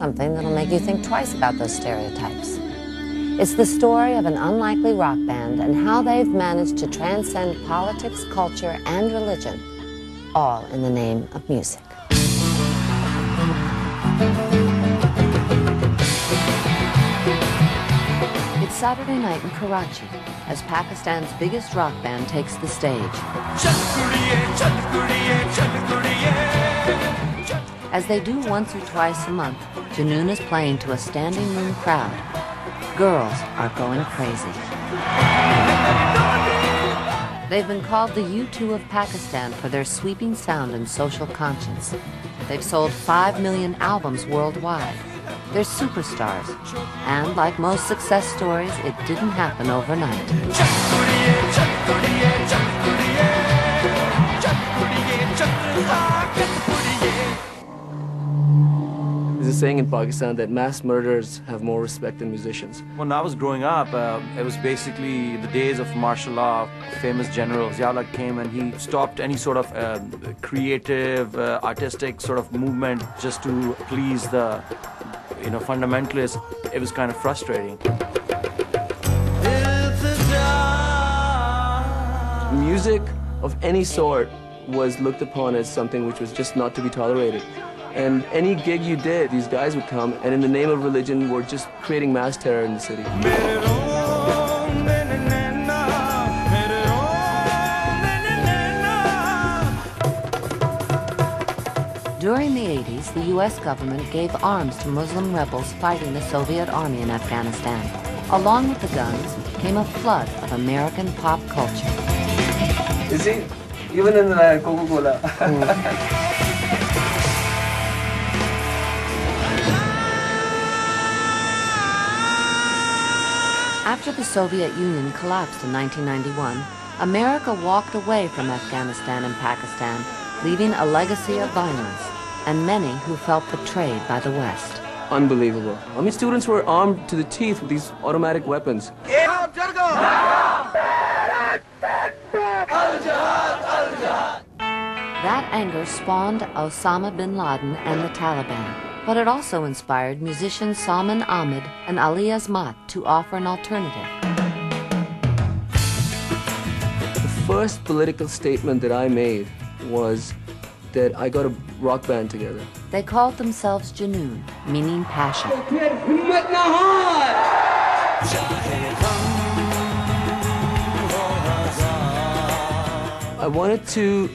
something that'll make you think twice about those stereotypes. It's the story of an unlikely rock band and how they've managed to transcend politics, culture, and religion, all in the name of music. It's Saturday night in Karachi as Pakistan's biggest rock band takes the stage. As they do once or twice a month, Junoon is playing to a standing room crowd. Girls are going crazy. They've been called the U2 of Pakistan for their sweeping sound and social conscience. They've sold 5 million albums worldwide. They're superstars. And like most success stories, it didn't happen overnight. There's a saying in Pakistan that mass murderers have more respect than musicians. When I was growing up, it was basically the days of martial law. Famous general Ziaullah came and he stopped any sort of creative, artistic sort of movement just to please the fundamentalists. It was kind of frustrating. Music of any sort was looked upon as something which was just not to be tolerated. And any gig you did, these guys would come and in the name of religion were just creating mass terror in the city. During the 80s, the U.S. government gave arms to Muslim rebels fighting the Soviet army in Afghanistan. Along with the guns came a flood of American pop culture. You see, even in the Coca-Cola. After the Soviet Union collapsed in 1991, America walked away from Afghanistan and Pakistan, leaving a legacy of violence, and many who felt betrayed by the West. Unbelievable. I mean, students were armed to the teeth with these automatic weapons. That anger spawned Osama bin Laden and the Taliban, but it also inspired musicians Salman Ahmed and Ali Azmat to offer an alternative. The first political statement that I made was that I got a rock band together. They called themselves Junoon, meaning passion. I wanted to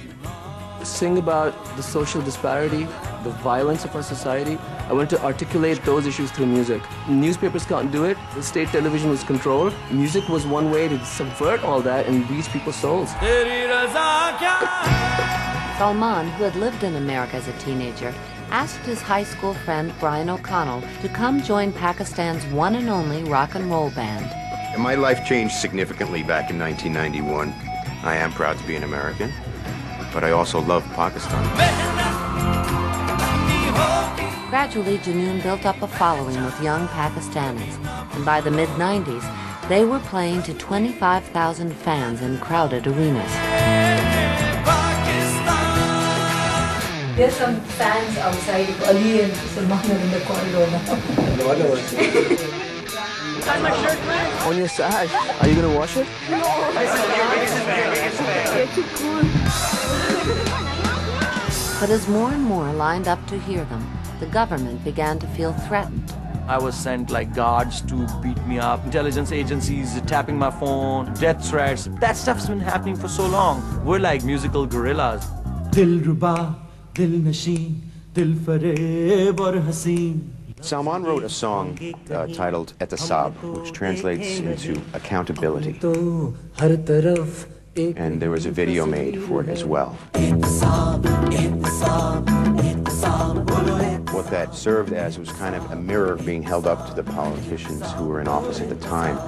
sing about the social disparity, the violence of our society. I wanted to articulate those issues through music. Newspapers can't do it. The state television was controlled. Music was one way to subvert all that and reach people's souls. Salman, who had lived in America as a teenager, asked his high school friend Brian O'Connell to come join Pakistan's one and only rock and roll band. My life changed significantly back in 1991. I am proud to be an American, but I also love Pakistan. Gradually, Junoon built up a following with young Pakistanis, and by the mid-90s, they were playing to 25,000 fans in crowded arenas. There's some fans outside of Ali and Salman in the corridor now. My shirt, on your sash. Are you gonna wash it? No. You're too cool. But as more and more lined up to hear them, the government began to feel threatened. I was sent like guards to beat me up, intelligence agencies tapping my phone, death threats. That stuff's been happening for so long. We're like musical guerrillas. Salman wrote a song titled Ehtisab, which translates into accountability. And there was a video made for it as well. What that served as was kind of a mirror being held up to the politicians who were in office at the time,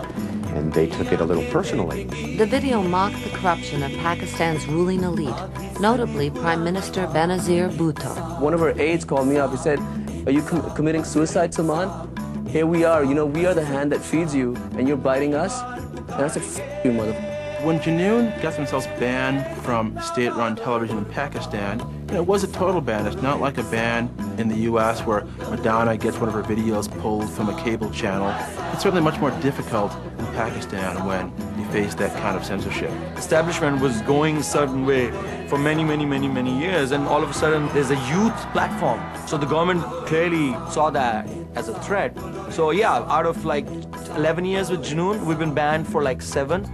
and they took it a little personally. The video mocked the corruption of Pakistan's ruling elite, notably Prime Minister Benazir Bhutto. One of our aides called me up. He said, "Are you committing suicide, Salman? Here we are. You know, we are the hand that feeds you, and you're biting us." And I said, "F you, mother." When Junoon got themselves banned from state-run television in Pakistan, it was a total ban. It's not like a ban in the U.S. where Madonna gets one of her videos pulled from a cable channel. It's certainly much more difficult in Pakistan when you face that kind of censorship. Establishment was going a certain way for many years, and all of a sudden there's a youth platform. So the government clearly saw that as a threat. So yeah, out of like 11 years with Junoon, we've been banned for like 7.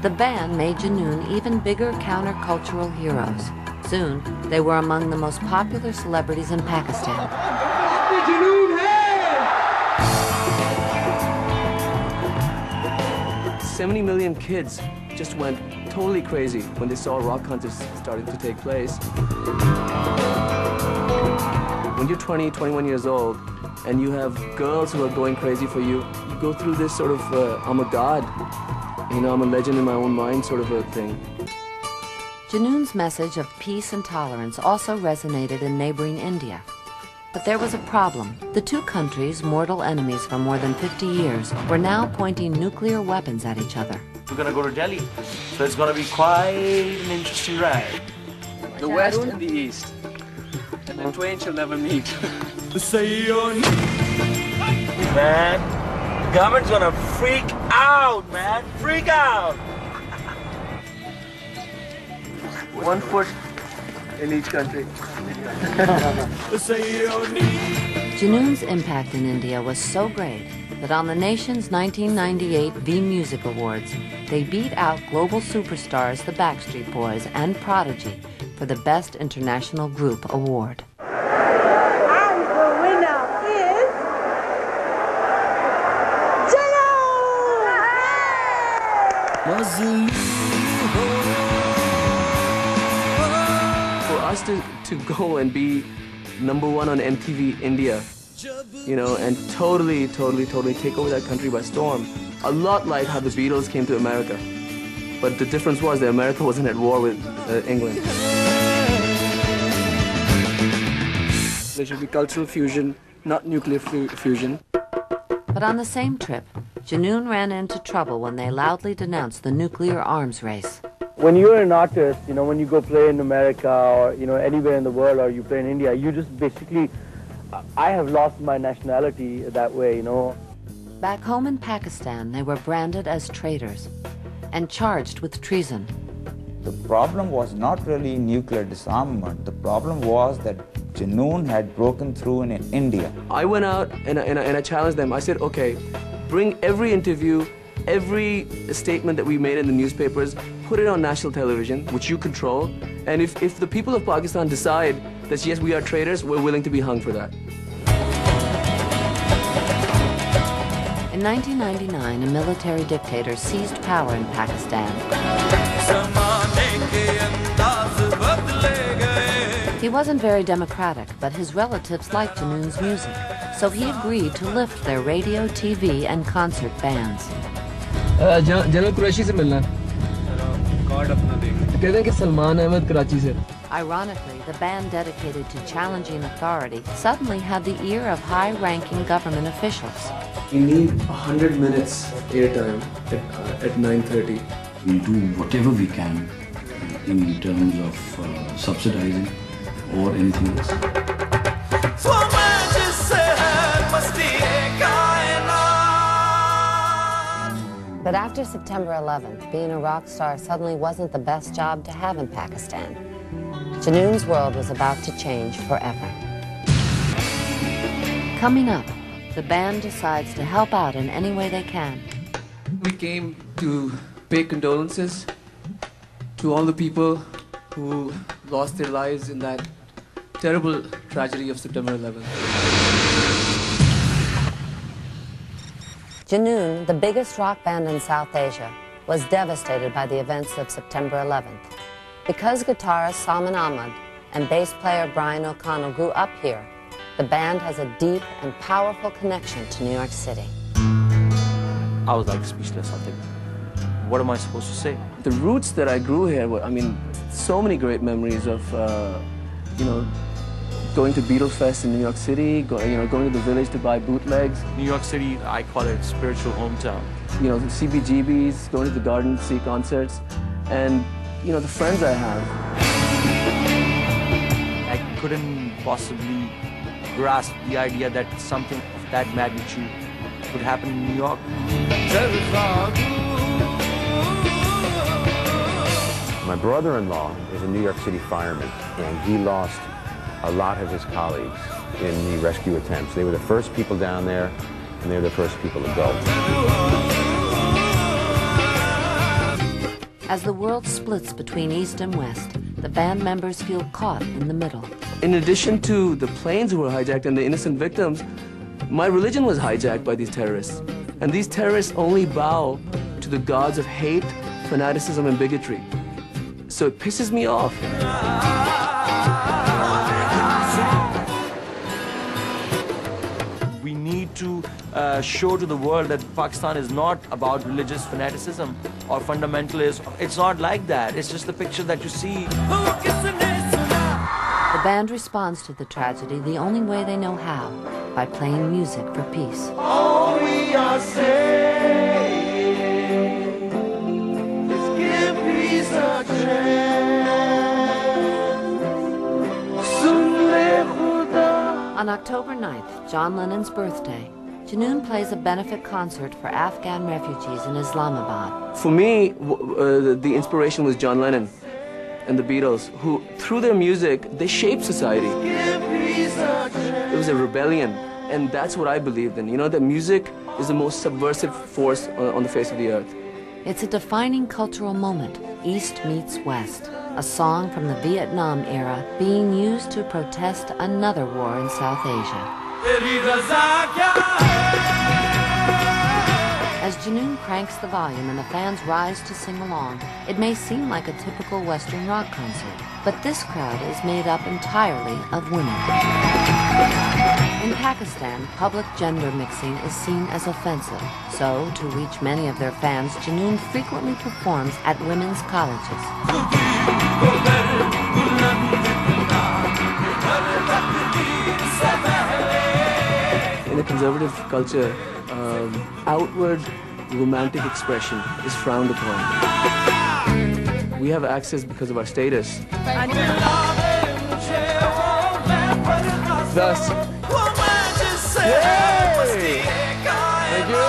The ban made Junoon even bigger countercultural heroes. Soon, they were among the most popular celebrities in Pakistan. 70 million kids just went totally crazy when they saw rock concerts starting to take place. When you're 20, 21 years old, and you have girls who are going crazy for you, you go through this sort of, I'm a god, you know, I'm a legend in my own mind sort of a thing. Junoon's message of peace and tolerance also resonated in neighboring India. But there was a problem. The two countries, mortal enemies for more than 50 years, were now pointing nuclear weapons at each other. We're gonna go to Delhi, so it's gonna be quite an interesting ride. The West and the East, and the twain shall never meet. Man, the government's gonna freak out, man, freak out! 1 foot in each country. Junoon's impact in India was so great that on the nation's 1998 V Music Awards, they beat out global superstars the Backstreet Boys and Prodigy for the Best International Group Award. And the winner is Junoon! For us to go and be #1 on MTV India, you know, and totally take over that country by storm. A lot like how the Beatles came to America. But the difference was that America wasn't at war with England. There should be cultural fusion, not nuclear fusion. But on the same trip, Junoon ran into trouble when they loudly denounced the nuclear arms race. When you're an artist, you know, when you go play in America or, you know, anywhere in the world, or you play in India, you just basically, I have lost my nationality that way, you know. Back home in Pakistan, they were branded as traitors and charged with treason. The problem was not really nuclear disarmament. The problem was that Junoon had broken through in India. I went out and I challenged them. I said, okay, bring every interview, every statement that we made in the newspapers, put it on national television, which you control, and if the people of Pakistan decide that yes, we are traitors, we're willing to be hung for that. In 1999, a military dictator seized power in Pakistan. He wasn't very democratic, but his relatives liked Junoon's music, so he agreed to lift their radio, TV, and concert bans. General Qureshi se milna. Kehte hain ki Salman Ahmed Karachi se. Ironically, the band dedicated to challenging authority suddenly had the ear of high-ranking government officials. We need 100 minutes airtime at 9:30. We do whatever we can in terms of subsidizing or anything else. But after September 11th, being a rock star suddenly wasn't the best job to have in Pakistan. Junoon's world was about to change forever. Coming up, the band decides to help out in any way they can. We came to pay condolences to all the people who lost their lives in that terrible tragedy of September 11th. Junoon, the biggest rock band in South Asia, was devastated by the events of September 11th. Because guitarist Salman Ahmed and bass player Brian O'Connell grew up here, the band has a deep and powerful connection to New York City. I was like speechless. I think, what am I supposed to say? The roots that I grew here were, I mean, so many great memories of, you know, going to Beatles Fest in New York City, going to the Village to buy bootlegs. New York City, I call it spiritual hometown. You know, the CBGBs, going to the Garden to see concerts, and, you know, the friends I have. I couldn't possibly grasp the idea that something of that magnitude could happen in New York. My brother-in-law is a New York City fireman, and he lost a lot of his colleagues in the rescue attempts. They were the first people down there, and they were the first people to go. As the world splits between East and West, the band members feel caught in the middle. In addition to the planes who were hijacked and the innocent victims, my religion was hijacked by these terrorists. And these terrorists only bow to the gods of hate, fanaticism, and bigotry. So it pisses me off. We need to show to the world that Pakistan is not about religious fanaticism or fundamentalism. It's not like that. It's just the picture that you see. The band responds to the tragedy the only way they know how, by playing music for peace. All we are saying is give peace a chance. On October 9th, John Lennon's birthday, Junoon plays a benefit concert for Afghan refugees in Islamabad. For me, the inspiration was John Lennon and the Beatles, who, through their music, they shaped society. It was a rebellion, and that's what I believed in. You know, that music is the most subversive force on the face of the earth. It's a defining cultural moment, East meets West, a song from the Vietnam era being used to protest another war in South Asia. As Junoon cranks the volume and the fans rise to sing along, it may seem like a typical Western rock concert, but this crowd is made up entirely of women. In Pakistan, public gender mixing is seen as offensive, so to reach many of their fans, Junoon frequently performs at women's colleges. In a conservative culture, outward romantic expression is frowned upon. We have access because of our status. Thus, yay! Thank you.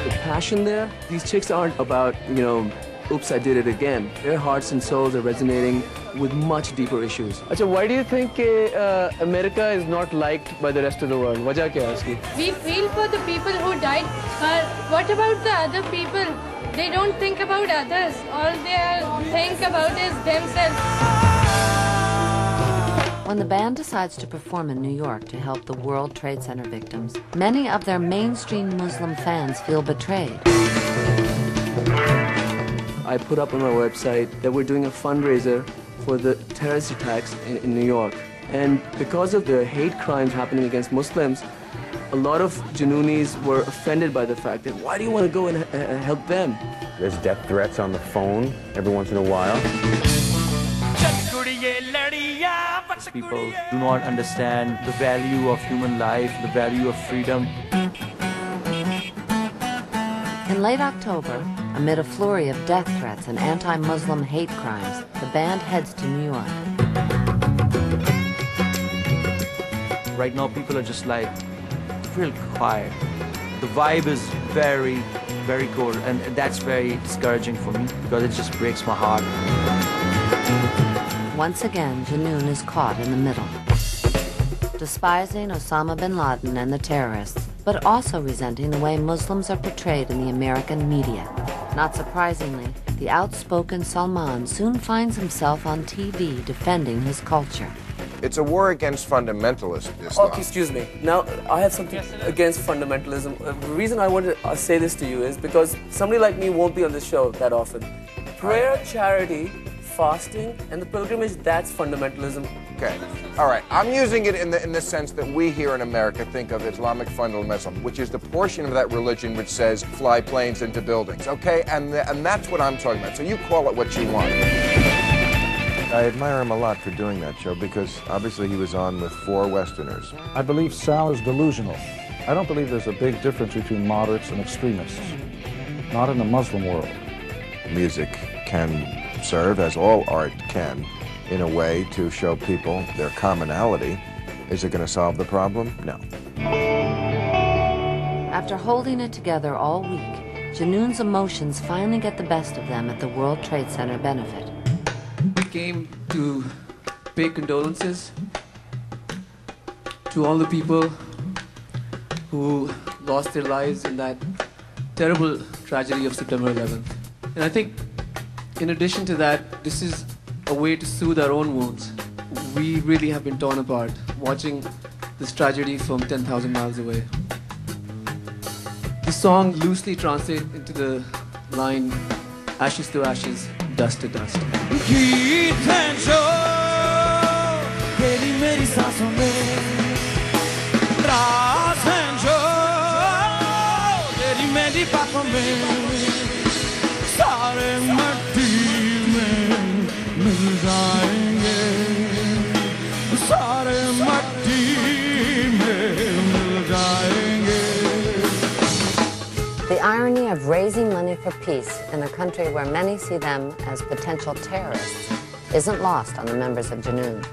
The passion there, these chicks aren't about, you know, oops, I did it again. Their hearts and souls are resonating with much deeper issues. Achha, why do you think America is not liked by the rest of the world? Wajah kya hai uski? We feel for the people who died, but what about the other people? They don't think about others. All they think about is themselves. When the band decides to perform in New York to help the World Trade Center victims, many of their mainstream Muslim fans feel betrayed. I put up on my website that we're doing a fundraiser for the terrorist attacks in New York. And because of the hate crimes happening against Muslims, a lot of Junoonis were offended by the fact that why do you want to go and help them? There's death threats on the phone every once in a while. People do not understand the value of human life, the value of freedom. In late October, amid a flurry of death threats and anti-Muslim hate crimes, the band heads to New York. Right now, people are just like real quiet. The vibe is very, very cold, and that's very discouraging for me because it just breaks my heart. Once again, Junoon is caught in the middle, despising Osama bin Laden and the terrorists, but also resenting the way Muslims are portrayed in the American media. Not surprisingly, the outspoken Salman soon finds himself on TV defending his culture. It's a war against fundamentalist Islam. Oh, excuse me. Now, I have something against fundamentalism. The reason I want to say this to you is because somebody like me won't be on this show that often. Prayer, charity, fasting, and the pilgrimage, that's fundamentalism. Okay. All right. I'm using it in the sense that we here in America think of Islamic fundamentalism, which is the portion of that religion which says fly planes into buildings. Okay? And that's what I'm talking about. So you call it what you want. I admire him a lot for doing that show because obviously he was on with 4 Westerners. I believe Sal is delusional. I don't believe there's a big difference between moderates and extremists. Not in the Muslim world. Music can serve, as all art can, in a way to show people their commonality. Is it going to solve the problem? No. After holding it together all week, Junoon's emotions finally get the best of them at the World Trade Center benefit. We came to pay condolences to all the people who lost their lives in that terrible tragedy of September 11th. And I think, in addition to that, this is a way to soothe our own wounds. We really have been torn apart, watching this tragedy from 10,000 miles away. The song loosely translates into the line, ashes to ashes, dust to dust. The irony of raising money for peace in a country where many see them as potential terrorists isn't lost on the members of Junoon.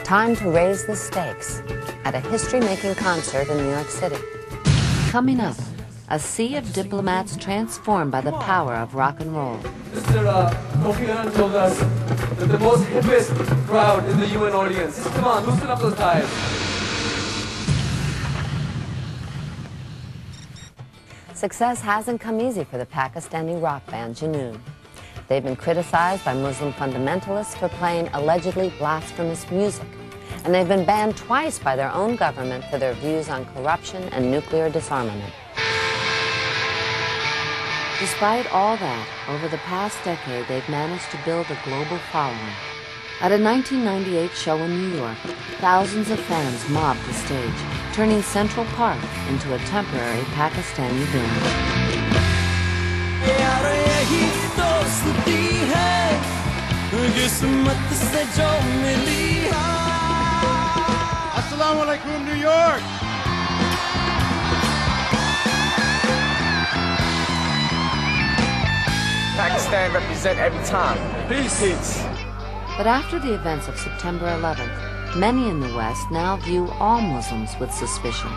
Time to raise the stakes at a history-making concert in New York City. Coming up, a sea of diplomats transformed by the power of rock and roll. Mr. Kofi Annan told us that the most hippest crowd is the UN audience. Come on, loosen up those ties. Success hasn't come easy for the Pakistani rock band Junoon. They've been criticized by Muslim fundamentalists for playing allegedly blasphemous music, and they've been banned twice by their own government for their views on corruption and nuclear disarmament. Despite all that, over the past decade, they've managed to build a global following. At a 1998 show in New York, thousands of fans mobbed the stage, turning Central Park into a temporary Pakistani den. Assalamu alaikum, New York! Pakistan represent every time. Peace. But after the events of September 11th, many in the West now view all Muslims with suspicion.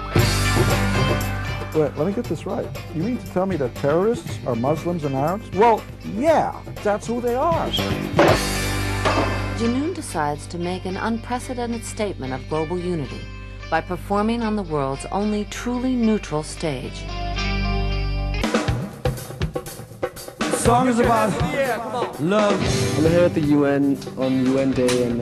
Wait, let me get this right. You mean to tell me that terrorists are Muslims and Arabs? Well, yeah, that's who they are. Junoon decides to make an unprecedented statement of global unity by performing on the world's only truly neutral stage. The song is about love. I'm here at the UN on UN Day and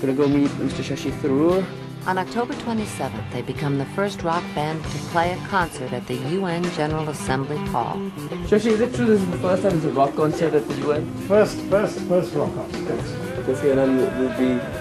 gonna go meet Mr. Shashi Tharoor. On October 27th, they become the first rock band to play a concert at the UN General Assembly Hall. Shashi, is it true this is the first time there's a rock concert at the UN? First rock concert. Kofi Annan will be